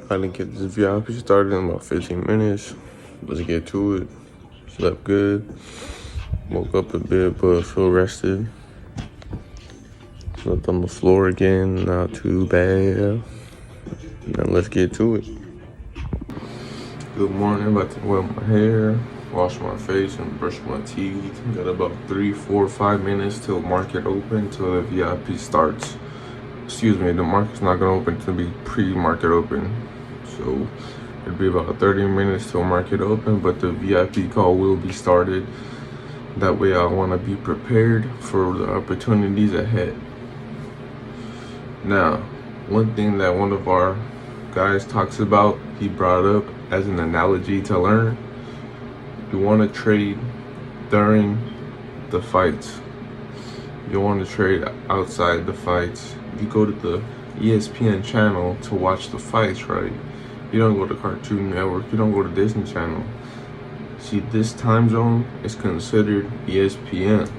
I didn't get this VIP started in about 15 minutes. Let's get to it. Slept good. Woke up a bit, but feel rested. Slept on the floor again, not too bad. Now let's get to it. Good morning, about to wet my hair, wash my face, and brush my teeth. Got about 3, 4, 5 minutes till market open, till the VIP starts. Excuse me, the market's not gonna open to be pre-market open. So it'll be about 30 minutes till market open, but the VIP call will be started. That way I wanna be prepared for the opportunities ahead. Now, one thing that one of our guys talks about, he brought up as an analogy to learn, you wanna trade during the fights. You wanna trade outside the fights. You go to the ESPN channel to watch the fights, right? You don't go to Cartoon Network, you don't go to Disney Channel. See, this time zone is considered ESPN.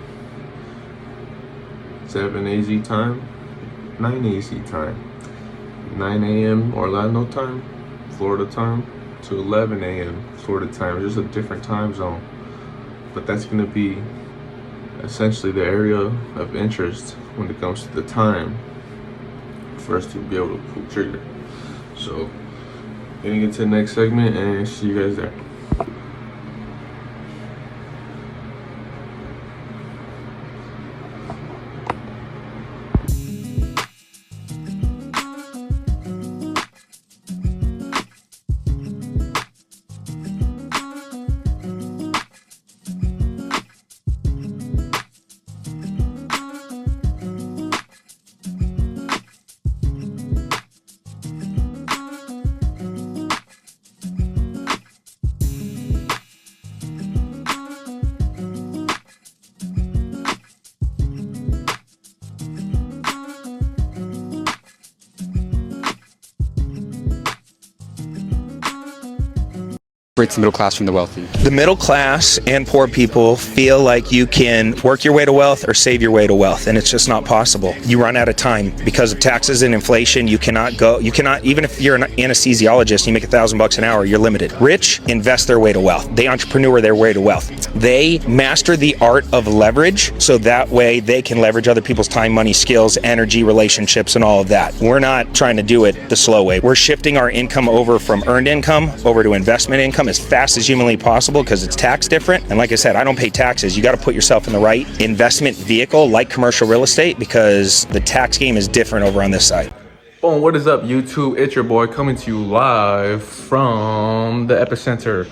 7 AZ time, 9 AZ time. 9 a.m. Orlando time, Florida time, to 11 a.m. Florida time. It's just a different time zone. But that's gonna be essentially the area of interest when it comes to the time for us to be able to pull trigger. So, getting into the next segment and see you guys there. Separates the middle class from the wealthy. The middle class and poor people feel like you can work your way to wealth or save your way to wealth, and it's just not possible. You run out of time because of taxes and inflation. You cannot, even if you're an anesthesiologist and you make $1,000 an hour, you're limited. Rich invest their way to wealth. They entrepreneur their way to wealth. They master the art of leverage, so that way they can leverage other people's time, money, skills, energy, relationships, and all of that. We're not trying to do it the slow way. We're shifting our income over from earned income over to investment income as fast as humanly possible because it's taxed different. And like I said, I don't pay taxes. You got to put yourself in the right investment vehicle like commercial real estate because the tax game is different over on this side. Boom, what is up, YouTube? It's your boy coming to you live from the epicenter.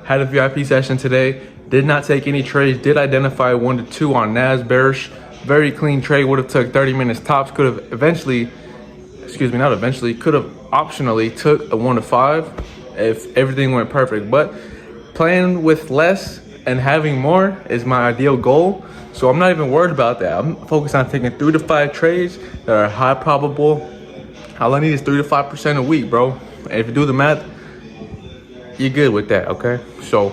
Had a VIP session today. Did not take any trades. Did identify 1 to 2 on Nas bearish. Very clean trade. Would have took 30 minutes tops. Could have optionally took a 1 to 5 if everything went perfect. But playing with less and having more is my ideal goal. So I'm not even worried about that. I'm focused on taking 3 to 5 trades that are high probable. All I need is 3 to 5% a week, bro. And if you do the math, you're good with that, okay? So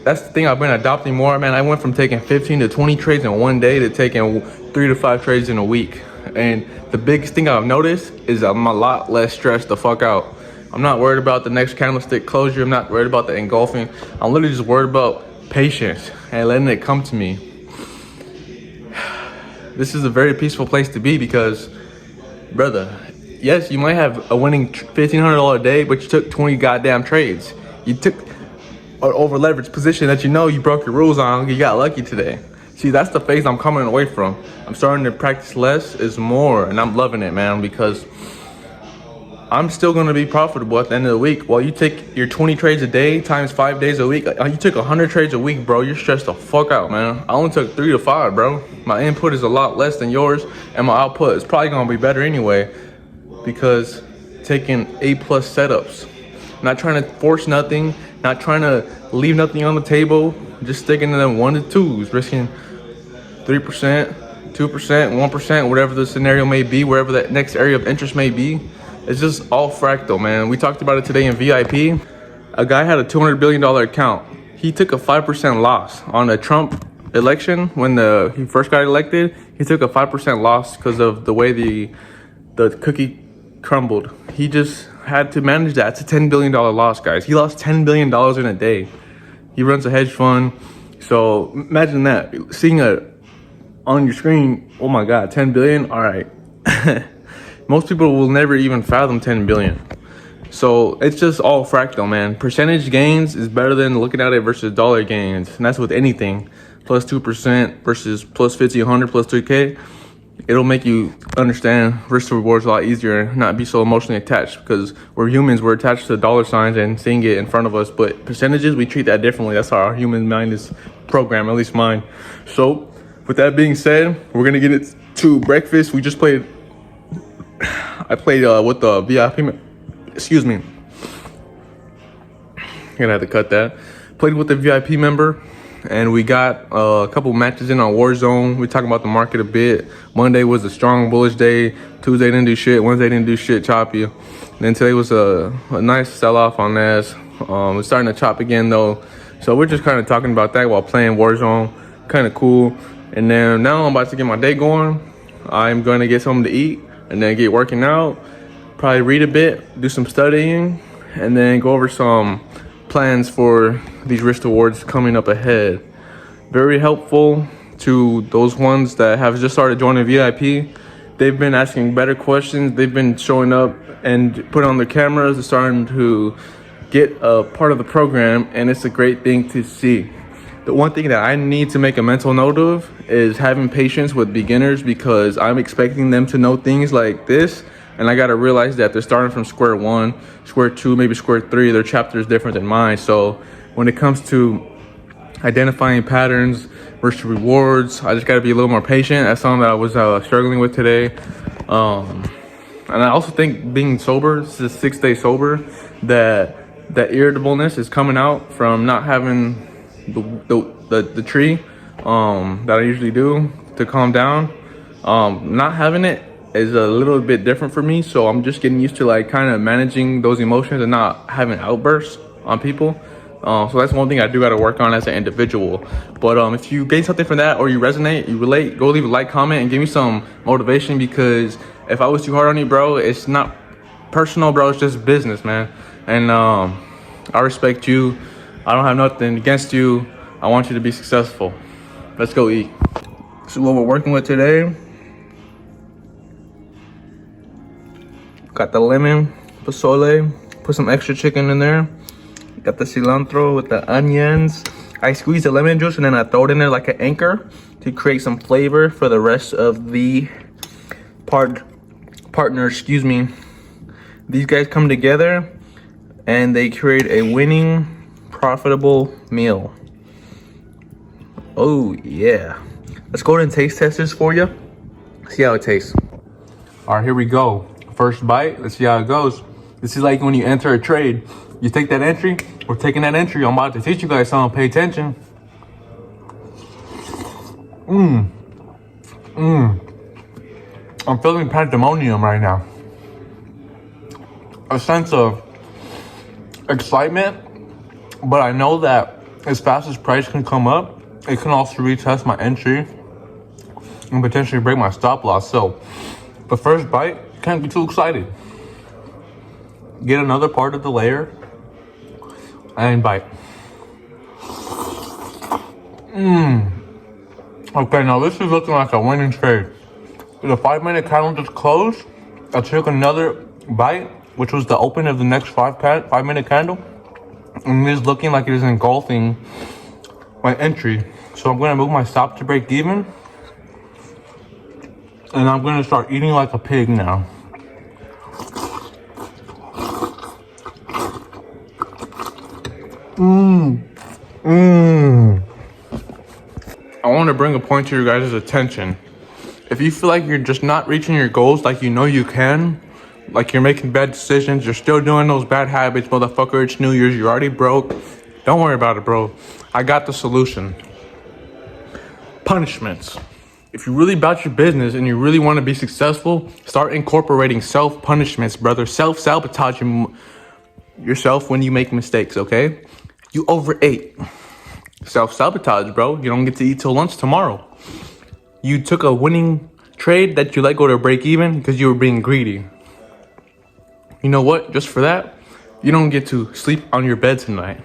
that's the thing I've been adopting more, man. I went from taking 15 to 20 trades in one day to taking 3 to 5 trades in a week. And the biggest thing I've noticed is I'm a lot less stressed the fuck out. I'm not worried about the next candlestick closure. I'm not worried about the engulfing. I'm literally just worried about patience and letting it come to me. This is a very peaceful place to be because, brother, yes, you might have a winning $1,500 a day, but you took 20 goddamn trades. You took an over leveraged position that you know you broke your rules on. You got lucky today. See, that's the phase I'm coming away from. I'm starting to practice less is more, and I'm loving it, man, because I'm still going to be profitable at the end of the week. While you take your 20 trades a day times 5 days a week, you took 100 trades a week, bro. You're stressed the fuck out, man. I only took 3 to 5, bro. My input is a lot less than yours, and my output is probably going to be better anyway because taking A+ setups. Not trying to force nothing, not trying to leave nothing on the table, just sticking to them 1 to 2s, risking 3%, 2%, 1%, whatever the scenario may be, wherever that next area of interest may be. It's just all fractal, man. We talked about it today in VIP. A guy had a $200 billion account. He took a 5% loss on the Trump election when he first got elected. He took a 5% loss because of the way the cookie crumbled. He just had to manage that. It's a $10 billion loss, guys. He lost $10 billion in a day. He runs a hedge fund. So imagine that. Seeing on your screen, oh my God, 10 billion? All right. Most people will never even fathom 10 billion. So it's just all fractal, man. Percentage gains is better than looking at it versus dollar gains. And that's with anything. Plus 2% versus plus 1,500 plus 3K. It'll make you understand risk to rewards a lot easier and not be so emotionally attached, because we're humans, we're attached to dollar signs and seeing it in front of us. But percentages, we treat that differently. That's how our human mind is programmed, at least mine. So with that being said, we're going to get it to breakfast. We just played, I played with the VIP, excuse me. Gonna have to cut that. Played with the VIP member, and we got a couple matches in on Warzone. We talking about the market a bit. Monday was a strong bullish day. Tuesday didn't do shit. Wednesday didn't do shit, choppy. And then today was a nice sell-off on Nas. We're starting to chop again though. So we're just kind of talking about that while playing Warzone. Kind of cool. And then now I'm about to get my day going. I'm going to get something to eat and then get working out. Probably read a bit, do some studying, and then go over some plans for these risk awards coming up ahead. Very helpful to those ones that have just started joining VIP. They've been asking better questions. They've been showing up and putting on their cameras. They're starting to get a part of the program, and it's a great thing to see. The one thing that I need to make a mental note of is having patience with beginners, because I'm expecting them to know things like this, and I gotta realize that they're starting from square one, square two, maybe square three. Their chapter is different than mine. So when it comes to identifying patterns versus rewards, I just gotta be a little more patient. That's something that I was struggling with today. And I also think being sober, this is 6 days sober, that irritableness is coming out from not having the tree that I usually do to calm down. Not having it is a little bit different for me, so I'm just getting used to like kind of managing those emotions and not having outbursts on people. So that's one thing I do got to work on as an individual. But if you gain something from that, or you resonate, you relate, go leave a like, comment, and give me some motivation, because if I was too hard on you, bro, it's not personal, bro. It's just business, man. And I respect you. I don't have nothing against you. I want you to be successful. Let's go eat. So what we're working with today, got the lemon, pozole, put some extra chicken in there. Got the cilantro with the onions. I squeeze the lemon juice and then I throw it in there like an anchor to create some flavor for the rest of the partner, excuse me. These guys come together and they create a winning, profitable meal. Oh yeah. Let's go ahead and taste test this for you. See how it tastes. All right, here we go. First bite, let's see how it goes. This is like when you enter a trade. You take that entry, we're taking that entry. I'm about to teach you guys something, pay attention. I'm feeling pandemonium right now. A sense of excitement, but I know that as fast as price can come up, it can also retest my entry and potentially break my stop loss. So the first bite, can't be too excited. Get another part of the layer and bite. Okay, now this is looking like a winning trade. The 5-minute candle just closed. I took another bite, which was the open of the next 5-minute candle, and it is looking like it is engulfing my entry. So I'm gonna move my stop to break even, and I'm gonna start eating like a pig now. I want to bring a point to your guys' attention. If you feel like you're just not reaching your goals like you know you can, like you're making bad decisions, you're still doing those bad habits, motherfucker, it's New Year's, you're already broke, don't worry about it, bro. I got the solution. Punishments. If you're really about your business and you really want to be successful, start incorporating self-punishments, brother. Self-sabotaging yourself when you make mistakes, okay? You overate. Self-sabotage, bro. You don't get to eat till lunch tomorrow. You took a winning trade that you let go to break even because you were being greedy. you know what? Just for that, you don't get to sleep on your bed tonight.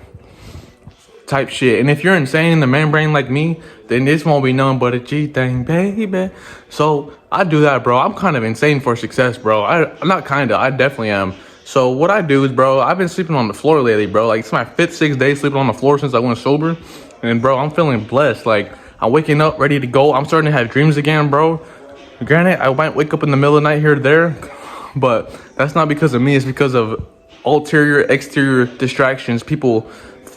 Type shit. And if you're insane in the man brain like me, then this won't be nothing but a G thing, baby. So I do that, bro. I'm kind of insane for success, bro. I'm not kinda, I definitely am. So what I do is, bro, I've been sleeping on the floor lately, bro. Like, it's my 5th, 6th day sleeping on the floor since I went sober. And bro, I'm feeling blessed. Like, I'm waking up ready to go. I'm starting to have dreams again, bro. Granted, I might wake up in the middle of the night here or there, but that's not because of me. It's because of ulterior, exterior distractions. People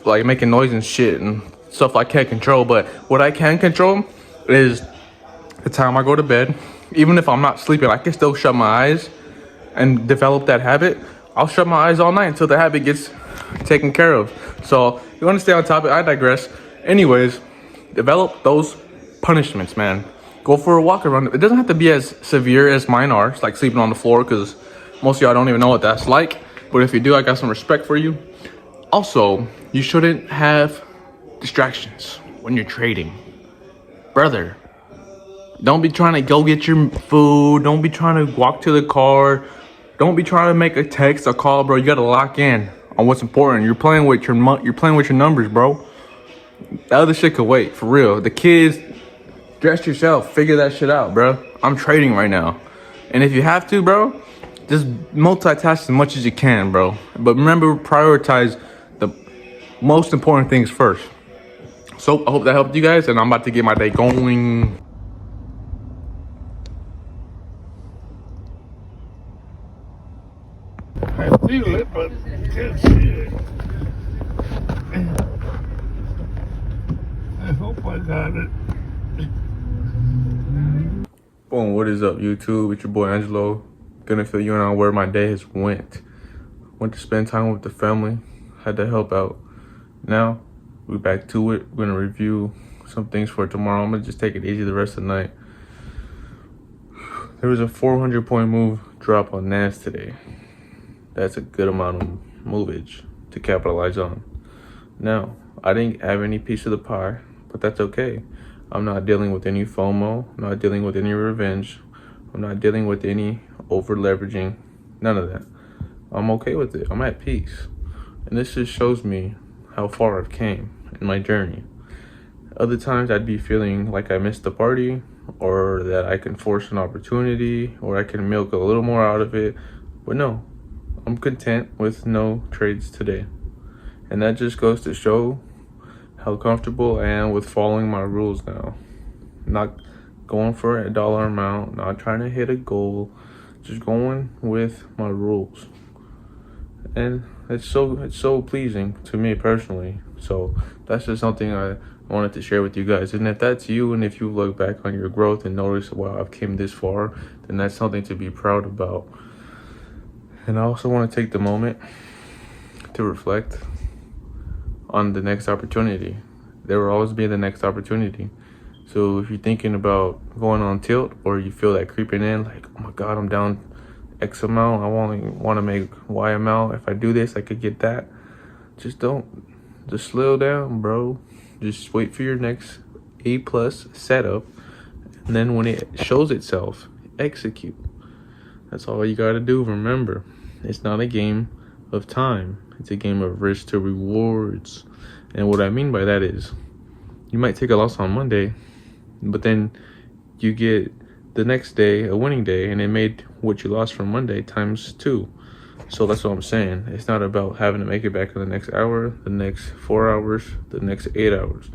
like making noise and shit and stuff I can't control. But what I can control is the time I go to bed. Even if I'm not sleeping, I can still shut my eyes and develop that habit. I'll shut my eyes all night until the habit gets taken care of. So you want to stay on topic? I digress. Anyways, develop those punishments, man. Go for a walk around. It doesn't have to be as severe as mine are. It's like sleeping on the floor, because most of y'all don't even know what that's like. But if you do, I got some respect for you. Also, you shouldn't have distractions when you're trading. Brother, don't be trying to go get your food. Don't be trying to walk to the car. Don't be trying to make a text or call, bro. You gotta lock in on what's important. You're playing with your numbers, bro. The other shit could wait, for real. The kids, dress yourself. Figure that shit out, bro. I'm trading right now. And if you have to, bro, just multitask as much as you can, bro. But remember, prioritize the most important things first. So I hope that helped you guys, and I'm about to get my day going. I feel it, but can't see it. I hope I got it. Boom, what is up, YouTube? It's your boy Angelo. Gonna fill you in on where my day has went. Went to spend time with the family. Had to help out. Now, we're back to it. We're gonna review some things for tomorrow. I'm gonna just take it easy the rest of the night. There was a 400-point move drop on Nas today. That's a good amount of movage to capitalize on. Now, I didn't have any piece of the pie, but that's okay. I'm not dealing with any FOMO. I'm not dealing with any revenge. I'm not dealing with any over leveraging. None of that. I'm okay with it. I'm at peace. And this just shows me how far I've came in my journey. Other times I'd be feeling like I missed the party, or that I can force an opportunity, or I can milk a little more out of it. But no, I'm content with no trades today. And that just goes to show how comfortable I am with following my rules now. Not going for a dollar amount, not trying to hit a goal, just going with my rules. And it's so pleasing to me personally. So that's just something I wanted to share with you guys. And if that's you, and if you look back on your growth and notice, wow, I've came this far, then that's something to be proud about. And I also want to take the moment to reflect on the next opportunity. There will always be the next opportunity. So if you're thinking about going on tilt, or you feel that creeping in, like, oh my God, I'm down X amount, I want to make Y amount. If I do this, I could get that. Just slow down, bro. Just wait for your next A+ setup. And then when it shows itself, execute. That's all you gotta do. Remember, it's not a game of time. It's a game of risk to rewards. And what I mean by that is, you might take a loss on Monday, but then you get the next day a winning day, and it made what you lost from Monday ×2. So that's what I'm saying. It's not about having to make it back in the next hour, the next 4 hours, the next 8 hours.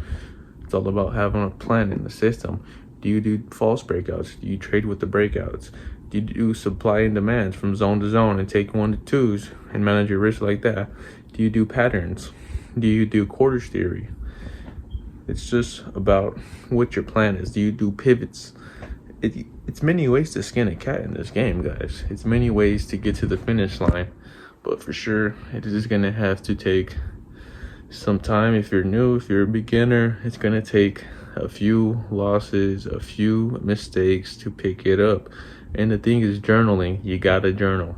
It's all about having a plan in the system. Do you do false breakouts? Do you trade with the breakouts? Do you do supply and demands from zone to zone and take 1 to 2s and manage your risk like that? Do you do patterns? Do you do quarters theory? It's just about what your plan is. Do you do pivots? It's many ways to skin a cat in this game, guys. It's many ways to get to the finish line. But for sure, it is going to have to take some time. If you're new, if you're a beginner, it's going to take a few losses, a few mistakes to pick it up. And the thing is, journaling. You gotta journal.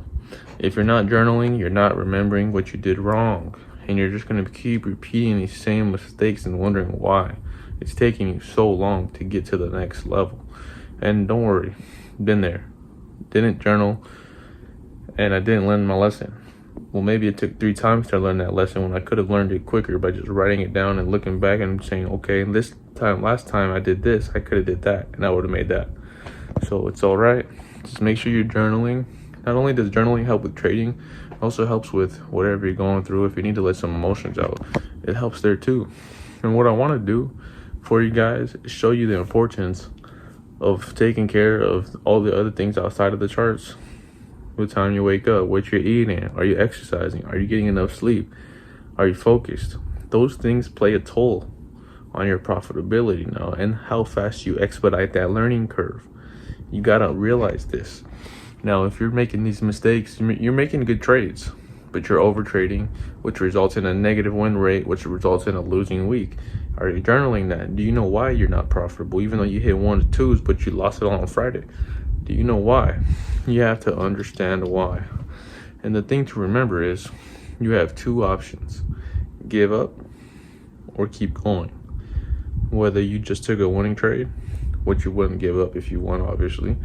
If you're not journaling, you're not remembering what you did wrong, and you're just gonna keep repeating these same mistakes and wondering why it's taking you so long to get to the next level. And don't worry, been there, didn't journal, and I didn't learn my lesson. Well, maybe it took 3 times to learn that lesson when I could have learned it quicker by just writing it down and looking back and saying, okay, last time I did this, I could have did that, and I would have made that. So it's all right. Just make sure you're journaling. Not only does journaling help with trading, it also helps with whatever you're going through. If you need to let some emotions out, it helps there too. And what I want to do for you guys is show you the importance of taking care of all the other things outside of the charts. What time you wake up, what you're eating, are you exercising, are you getting enough sleep, are you focused? Those things play a toll on your profitability now and how fast you expedite that learning curve. You gotta realize this. Now, if you're making these mistakes, you're making good trades, but you're over trading, which results in a negative win rate, which results in a losing week. Are you journaling that? Do you know why you're not profitable, even though you hit 1 to 2s, but you lost it all on Friday? Do you know why? You have to understand why. And the thing to remember is you have 2 options: give up or keep going. Whether you just took a winning trade, which you wouldn't give up if you won, obviously,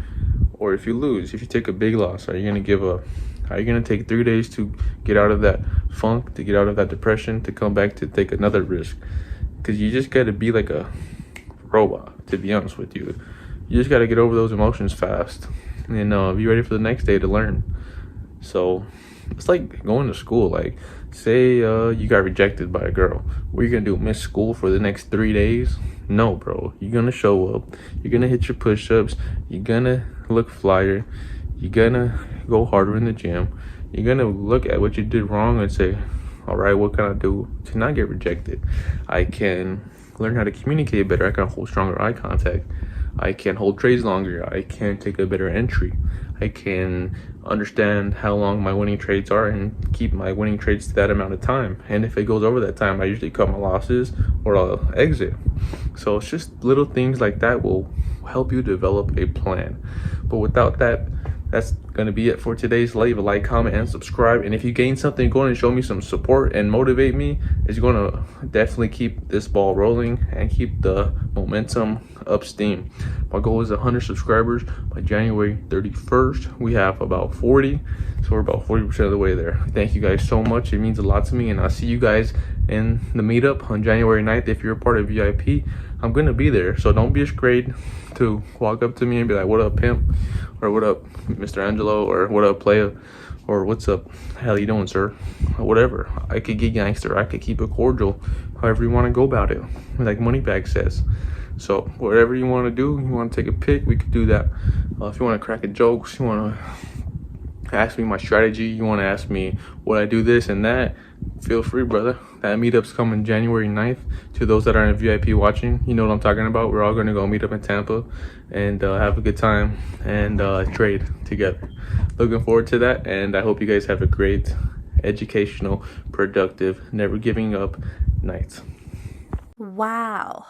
or if you lose, if you take a big loss, are you going to give up? Are you going to take 3 days to get out of that funk, to get out of that depression, to come back to take another risk? Because you just got to be like a robot, to be honest with you. You just got to get over those emotions fast and be ready for the next day to learn. So it's like going to school. Like, say you got rejected by a girl. What are you going to do, miss school for the next 3 days? No, bro. You're going to show up. You're going to hit your push-ups. You're going to look flyer. You're going to go harder in the gym. You're going to look at what you did wrong and say, all right, what can I do to not get rejected? I can learn how to communicate better. I can hold stronger eye contact. I can hold trades longer. I can take a better entry. I can understand how long my winning trades are and keep my winning trades to that amount of time. And if it goes over that time, I usually cut my losses or I'll exit. So it's just little things like that will help you develop a plan. But without that, that's going to be it for today's. Leave a like, comment, and subscribe. And if you gain something, go and show me some support and motivate me. It's going to definitely keep this ball rolling and keep the momentum up steam. My goal is 100 subscribers by January 31st. We have about 40, so we're about 40% of the way there. Thank you guys so much. It means a lot to me, and I'll see you guys in the meetup on January 9th. If you're a part of VIP, I'm going to be there, so don't be afraid to walk up to me and be like, what up, pimp? Or what up, Mr. Angelo? Or what up, player? Or what's up, how you doing, sir? Or whatever. I could get gangster. I could keep it cordial, however you want to go about it, like Moneybag says. So whatever you want to do, you want to take a pic, we could do that. If you want to crack a joke, you want to ask me my strategy, you want to ask me what I do this and that, feel free, brother. That meetup's coming January 9th. To those that are in VIP watching, you know what I'm talking about. We're all going to go meet up in Tampa and have a good time and trade together. Looking forward to that, and I hope you guys have a great, educational, productive, never giving up night. Wow.